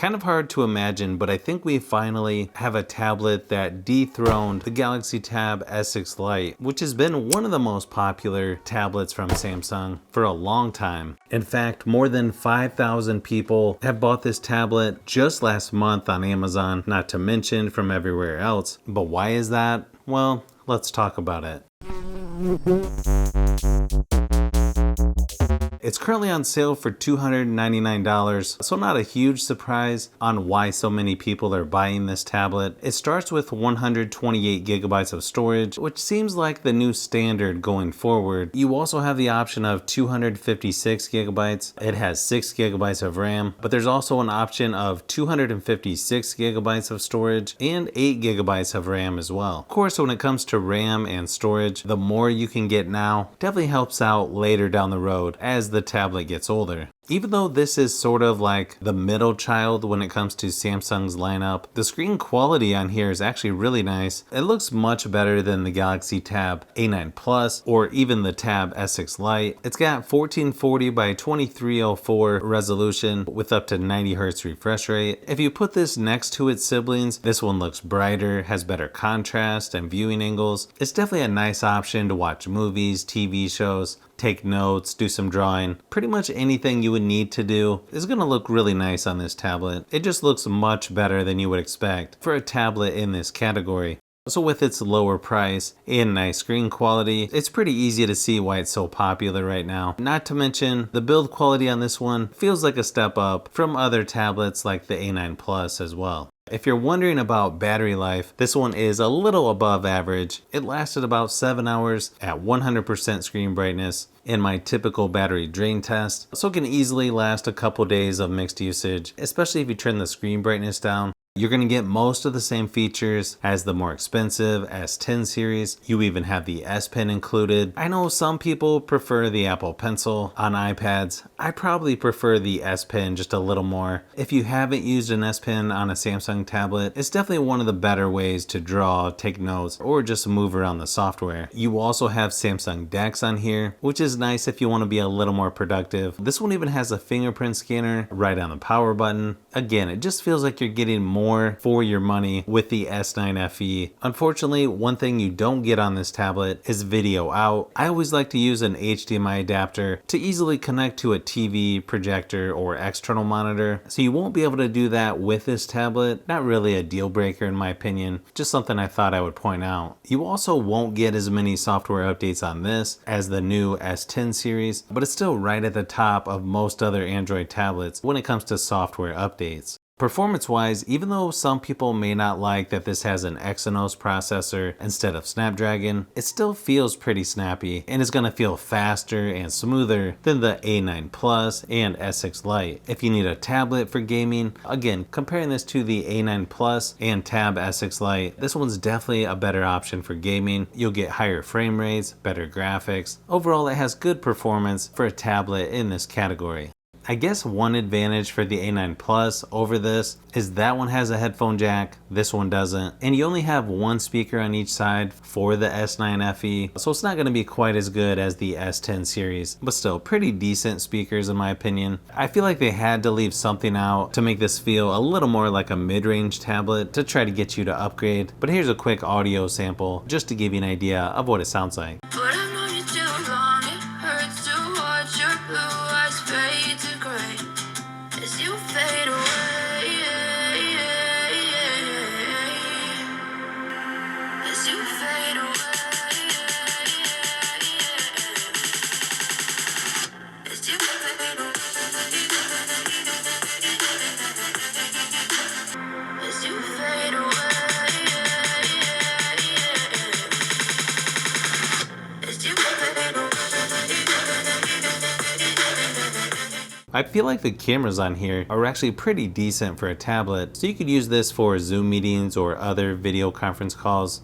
Kind of hard to imagine, but I think we finally have a tablet that dethroned the Galaxy Tab S6 Lite, which has been one of the most popular tablets from Samsung for a long time. In fact, more than 5,000 people have bought this tablet just last month on Amazon, not to mention from everywhere else. But why is that? Well, let's talk about it. It's currently on sale for $299, so not a huge surprise on why so many people are buying this tablet. It starts with 128 gigabytes of storage, which seems like the new standard going forward. You also have the option of 256 gigabytes. It has 6 gigabytes of RAM, but there's also an option of 256 gigabytes of storage and 8 gigabytes of RAM as well. Of course, when it comes to RAM and storage, the more you can get now definitely helps out later down the road as the tablet gets older. Even though this is sort of like the middle child when it comes to Samsung's lineup, the screen quality on here is actually really nice. It looks much better than the Galaxy Tab A9 Plus or even the Tab S6 Lite. It's got 1440 by 2304 resolution with up to 90 Hz refresh rate. If you put this next to its siblings, this one looks brighter, has better contrast and viewing angles. It's definitely a nice option to watch movies, TV shows, take notes, do some drawing. Pretty much anything you would need to do is going to look really nice on this tablet. It just looks much better than you would expect for a tablet in this category. So with its lower price and nice screen quality, it's pretty easy to see why it's so popular right now. Not to mention, the build quality on this one feels like a step up from other tablets like the A9 Plus as well. If you're wondering about battery life, this one is a little above average. It lasted about 7 hours at 100% screen brightness in my typical battery drain test, so it can easily last a couple days of mixed usage, especially if you turn the screen brightness down. You're going to get most of the same features as the more expensive S10 series. You even have the S Pen included. I know some people prefer the Apple Pencil on iPads. I probably prefer the S Pen just a little more. If you haven't used an S Pen on a Samsung tablet, it's definitely one of the better ways to draw, take notes, or just move around the software. You also have Samsung DeX on here, which is nice if you want to be a little more productive. This one even has a fingerprint scanner right on the power button. Again, it just feels like you're getting more for your money with the S9 FE. Unfortunately, one thing you don't get on this tablet is video out. I always like to use an HDMI adapter to easily connect to a TV, projector, or external monitor, so you won't be able to do that with this tablet. Not really a deal breaker in my opinion, just something I thought I would point out. You also won't get as many software updates on this as the new S10 series, but it's still right at the top of most other Android tablets when it comes to software updates. Performance-wise, even though some people may not like that this has an Exynos processor instead of Snapdragon, it still feels pretty snappy and is going to feel faster and smoother than the A9 Plus and S6 Lite. If you need a tablet for gaming, again, comparing this to the A9 Plus and Tab S6 Lite, this one's definitely a better option for gaming. You'll get higher frame rates, better graphics. Overall, it has good performance for a tablet in this category. I guess one advantage for the A9 Plus over this is that one has a headphone jack, this one doesn't, and you only have one speaker on each side for the S9 FE, so it's not going to be quite as good as the S10 series, but still pretty decent speakers in my opinion. I feel like they had to leave something out to make this feel a little more like a mid-range tablet to try to get you to upgrade, but here's a quick audio sample just to give you an idea of what it sounds like. I feel like the cameras on here are actually pretty decent for a tablet, so you could use this for Zoom meetings or other video conference calls.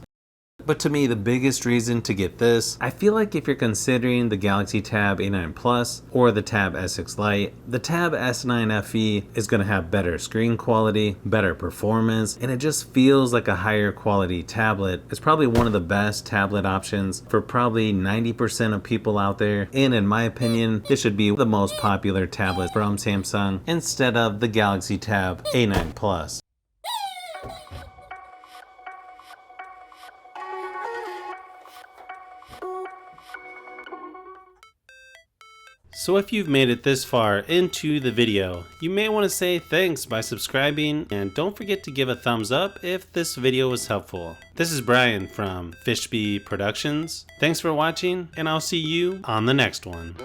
But to me, the biggest reason to get this, I feel like if you're considering the Galaxy Tab A9 Plus or the Tab S6 Lite, the Tab S9 FE is going to have better screen quality, better performance, and it just feels like a higher quality tablet. It's probably one of the best tablet options for probably 90% of people out there, and in my opinion, it should be the most popular tablet from Samsung instead of the Galaxy Tab A9 Plus. So if you've made it this far into the video, you may want to say thanks by subscribing, and don't forget to give a thumbs up if this video was helpful. This is Brian from Fishbee Productions. Thanks for watching, and I'll see you on the next one.